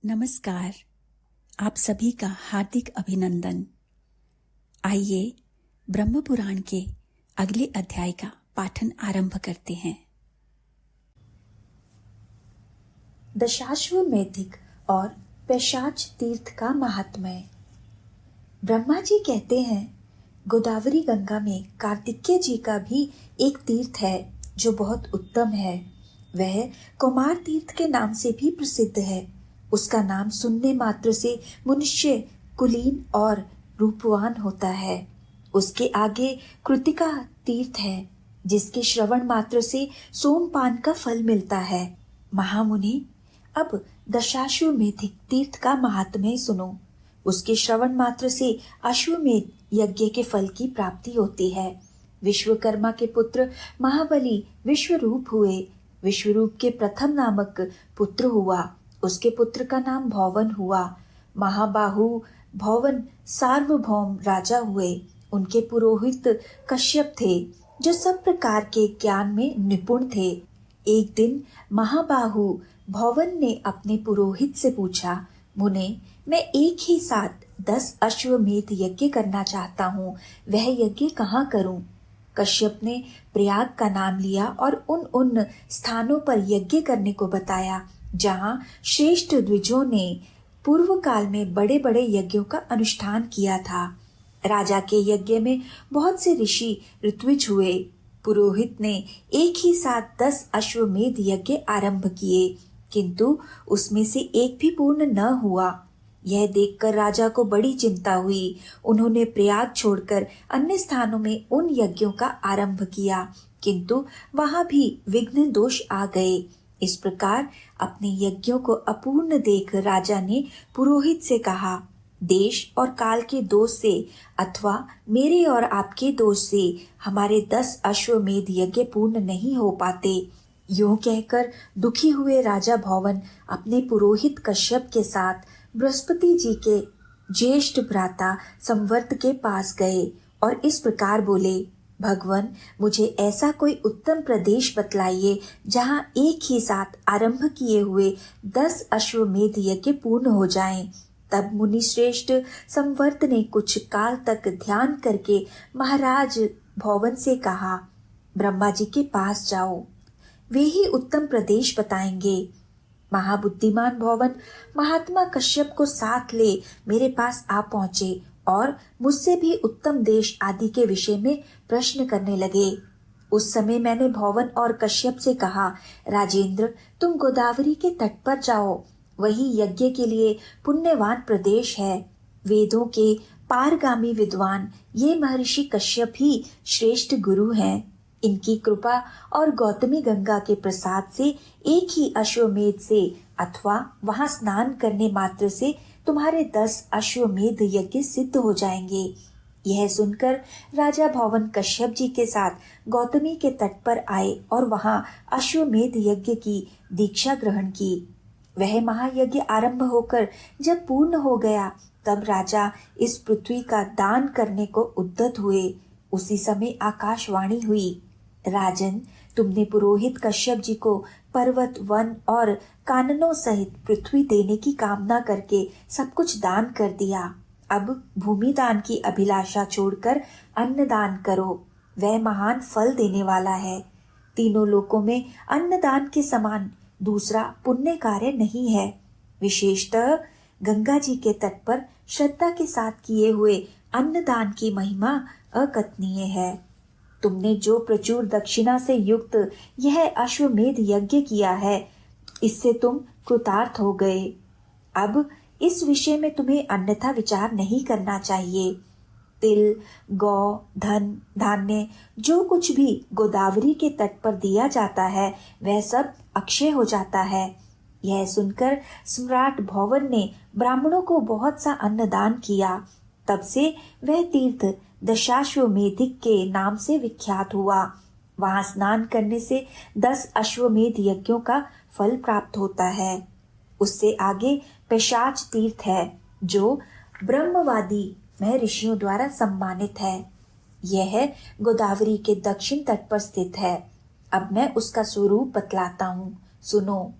नमस्कार। आप सभी का हार्दिक अभिनंदन। आइए ब्रह्म पुराण के अगले अध्याय का पाठन आरंभ करते हैं। दशाश्वमेधिक और पैशाच तीर्थ का महात्म्य। ब्रह्मा जी कहते हैं, गोदावरी गंगा में कार्तिकेय जी का भी एक तीर्थ है जो बहुत उत्तम है। वह कुमार तीर्थ के नाम से भी प्रसिद्ध है। उसका नाम सुनने मात्र से मनुष्य कुलीन और रूपवान होता है। उसके आगे कृतिका तीर्थ है, जिसके श्रवण मात्र से सोमपान का फल मिलता है। महामुनि, अब दशाश्वमेधिक तीर्थ का महात्म्य सुनो। उसके श्रवण मात्र से अश्वमेध यज्ञ के फल की प्राप्ति होती है। विश्वकर्मा के पुत्र महाबली विश्वरूप हुए। विश्वरूप के प्रथम नामक पुत्र हुआ। उसके पुत्र का नाम भौवन हुआ। महाबाहु भौवन सार्वभौम राजा हुए। उनके पुरोहित कश्यप थे, जो सब प्रकार के ज्ञान में निपुण थे। एक दिन महाबाहु भौवन ने अपने पुरोहित से पूछा, मुने, मैं एक ही साथ 10 अश्वमेध यज्ञ करना चाहता हूँ, वह यज्ञ कहाँ करूँ? कश्यप ने प्रयाग का नाम लिया और उन स्थानों पर यज्ञ करने को बताया जहाँ श्रेष्ठ द्विजों ने पूर्व काल में बड़े बड़े यज्ञों का अनुष्ठान किया था। राजा के यज्ञ में बहुत से ऋषि ऋत्विज हुए। पुरोहित ने एक ही साथ 10 अश्वमेध यज्ञ आरंभ किए, किंतु उसमें से एक भी पूर्ण न हुआ। यह देखकर राजा को बड़ी चिंता हुई। उन्होंने प्रयाग छोड़कर अन्य स्थानों में उन यज्ञों का आरंभ किया, किंतु वहां भी विघ्न दोष आ गए। इस प्रकार अपने यज्ञों को अपूर्ण देख राजा ने पुरोहित से कहा, देश और काल के दोष से अथवा मेरे और आपके दोष से हमारे 10 अश्वमेध यज्ञ पूर्ण नहीं हो पाते। यूं कहकर दुखी हुए राजा भौवन अपने पुरोहित कश्यप के साथ बृहस्पति जी के ज्येष्ठ भ्राता संवर्त के पास गए और इस प्रकार बोले, भगवान, मुझे ऐसा कोई उत्तम प्रदेश बतलाइए जहाँ एक ही साथ आरंभ किए हुए 10 अश्वमेध यज्ञ पूर्ण हो जाएं। तब मुनि श्रेष्ठ संवर्त ने कुछ काल तक ध्यान करके महाराज भौवन से कहा, ब्रह्मा जी के पास जाओ, वे ही उत्तम प्रदेश बताएंगे। महाबुद्धिमान भौवन महात्मा कश्यप को साथ ले मेरे पास आ पहुंचे और मुझसे भी उत्तम देश आदि के विषय में प्रश्न करने लगे। उस समय मैंने भौवन और कश्यप से कहा, राजेंद्र, तुम गोदावरी के तट पर जाओ, वही यज्ञ के लिए पुण्यवान प्रदेश है। वेदों के पारगामी विद्वान ये महर्षि कश्यप ही श्रेष्ठ गुरु हैं। इनकी कृपा और गौतमी गंगा के प्रसाद से एक ही अश्वमेध से अथवा वहां स्नान करने मात्र से तुम्हारे 10 अश्वमेध यज्ञ सिद्ध हो जाएंगे। यह सुनकर राजा भौवन कश्यप जी के साथ गौतमी के तट पर आए और वहां अश्वमेध यज्ञ की दीक्षा ग्रहण की। वह महायज्ञ आरंभ होकर जब पूर्ण हो गया, तब राजा इस पृथ्वी का दान करने को उद्यत हुए। उसी समय आकाशवाणी हुई, राजन, तुमने पुरोहित कश्यप जी को पर्वत, वन और काननों सहित पृथ्वी देने की कामना करके सब कुछ दान कर दिया। अब भूमि दान की अभिलाषा छोड़कर अन्न दान करो, वह महान फल देने वाला है। तीनों लोकों में अन्न दान के समान दूसरा पुण्य कार्य नहीं है। विशेषतः गंगा जी के तट पर श्रद्धा के साथ किए हुए अन्न दान की महिमा अकथनीय है। तुमने जो प्रचुर दक्षिणा से युक्त यह अश्वमेध यज्ञ किया है, इससे तुम कृतार्थ हो गए। अब इस विषय में तुम्हें अन्यथा विचार नहीं करना चाहिए। तिल, गौ, धन, धान्य जो कुछ भी गोदावरी के तट पर दिया जाता है, वह सब अक्षय हो जाता है। यह सुनकर सम्राट भौवन ने ब्राह्मणों को बहुत सा अन्नदान किया। तब से वह तीर्थ दशाश्वमेधिक के नाम से विख्यात हुआ। वहां स्नान करने से 10 अश्वमेध यज्ञों का फल प्राप्त होता है। उससे आगे पैशाच तीर्थ है, जो ब्रह्मवादी महर्षियों द्वारा सम्मानित है। यह गोदावरी के दक्षिण तट पर स्थित है। अब मैं उसका स्वरूप बतलाता हूँ, सुनो।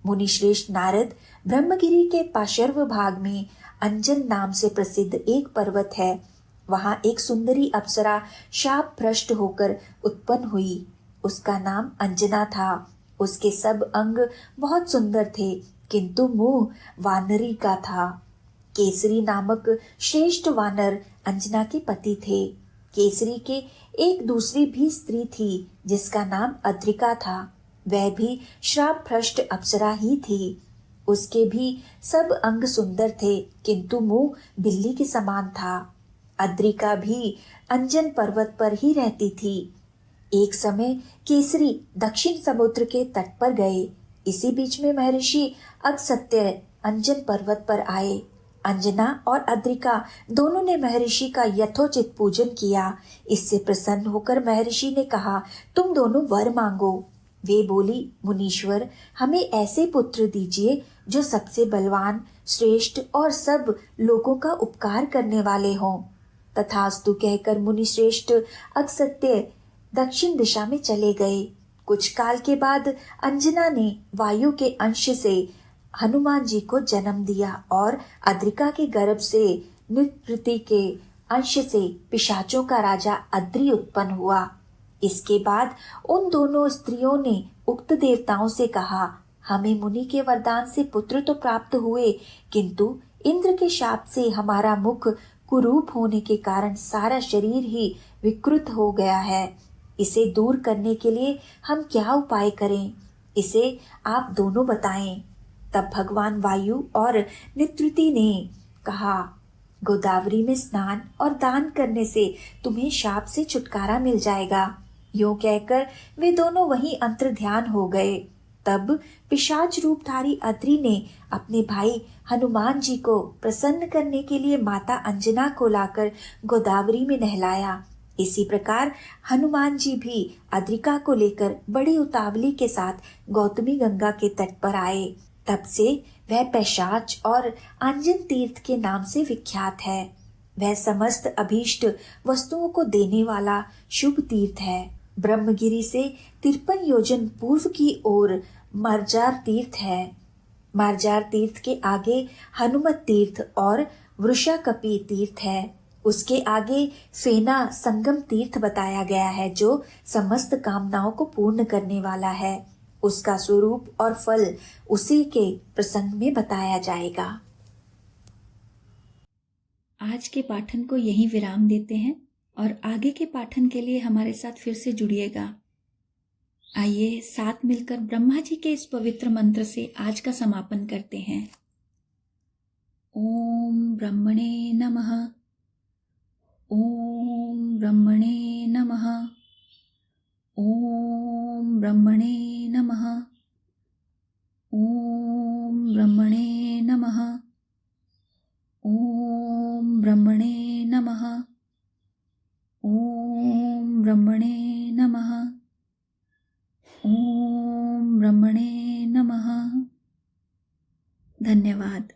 मुनिश्रेष्ठ नारद ब्रह्मगिरी के पार्श्व भाग में अंजन नाम से प्रसिद्ध एक पर्वत है। वहां एक सुंदरी अप्सरा शाप भ्रष्ट होकर उत्पन्न हुई। उसका नाम अंजना था। उसके सब अंग बहुत सुंदर थे, किंतु मुंह वानरी का था। केसरी नामक श्रेष्ठ वानर अंजना के पति थे। केसरी के एक दूसरी भी स्त्री थी जिसका नाम अद्रिका था। वह भी श्राप भ्रष्ट अप्सरा ही थी। उसके भी सब अंग सुंदर थे, किंतु मुंह बिल्ली के समान था। अद्रिका भी अंजन पर्वत पर ही रहती थी। एक समय केसरी दक्षिण समुद्र के तट पर गए। इसी बीच में महर्षि अगस्त्य अंजन पर्वत पर आए। अंजना और अद्रिका दोनों ने महर्षि का यथोचित पूजन किया। इससे प्रसन्न होकर महर्षि ने कहा, तुम दोनों वर मांगो। वे बोली, मुनीश्वर, हमें ऐसे पुत्र दीजिए जो सबसे बलवान, श्रेष्ठ और सब लोगों का उपकार करने वाले हों। तथास्तु कहकर मुनिश्रेष्ठ अगस्त्य दक्षिण दिशा में चले गए। कुछ काल के बाद अंजना ने वायु के अंश से हनुमान जी को जन्म दिया और अद्रिका के गर्भ से निवृत्ति के अंश से पिशाचों का राजा अद्रि उत्पन्न हुआ। इसके बाद उन दोनों स्त्रियों ने उक्त देवताओं से कहा, हमें मुनि के वरदान से पुत्र तो प्राप्त हुए, किंतु इंद्र के शाप से हमारा मुख कुरूप होने के कारण सारा शरीर ही विकृत हो गया है। इसे दूर करने के लिए हम क्या उपाय करें, इसे आप दोनों बताएं। तब भगवान वायु और निवृत्ति ने कहा, गोदावरी में स्नान और दान करने से तुम्हें शाप से छुटकारा मिल जाएगा। यूं कहकर वे दोनों वहीं अंतर ध्यान हो गए। तब पिशाच रूपधारी अद्रि ने अपने भाई हनुमान जी को प्रसन्न करने के लिए माता अंजना को लाकर गोदावरी में नहलाया। इसी प्रकार हनुमान जी भी अद्रिका को लेकर बड़ी उतावली के साथ गौतमी गंगा के तट पर आए। तब से वह पैशाच और अंजन तीर्थ के नाम से विख्यात है। वह समस्त अभीष्ट वस्तुओं को देने वाला शुभ तीर्थ है। ब्रह्मगिरी से 53 योजन पूर्व की ओर मार्जार तीर्थ है। मार्जार तीर्थ के आगे हनुमत तीर्थ और वृषाकपि तीर्थ है। उसके आगे फेना संगम तीर्थ बताया गया है, जो समस्त कामनाओं को पूर्ण करने वाला है। उसका स्वरूप और फल उसी के प्रसंग में बताया जाएगा। आज के पाठन को यहीं विराम देते हैं और आगे के पाठन के लिए हमारे साथ फिर से जुड़िएगा। आइए साथ मिलकर ब्रह्मा जी के इस पवित्र मंत्र से आज का समापन करते हैं। ओम ब्रह्मणे नमः। ओम ब्रह्मणे नमः। ओम ब्रह्मणे नमः। ओम ब्रह्मणे नमः। ओम ब्रह्मणे नमः। ओम ब्रह्मणे नमः। ओम ब्रह्मणे नमः। धन्यवाद।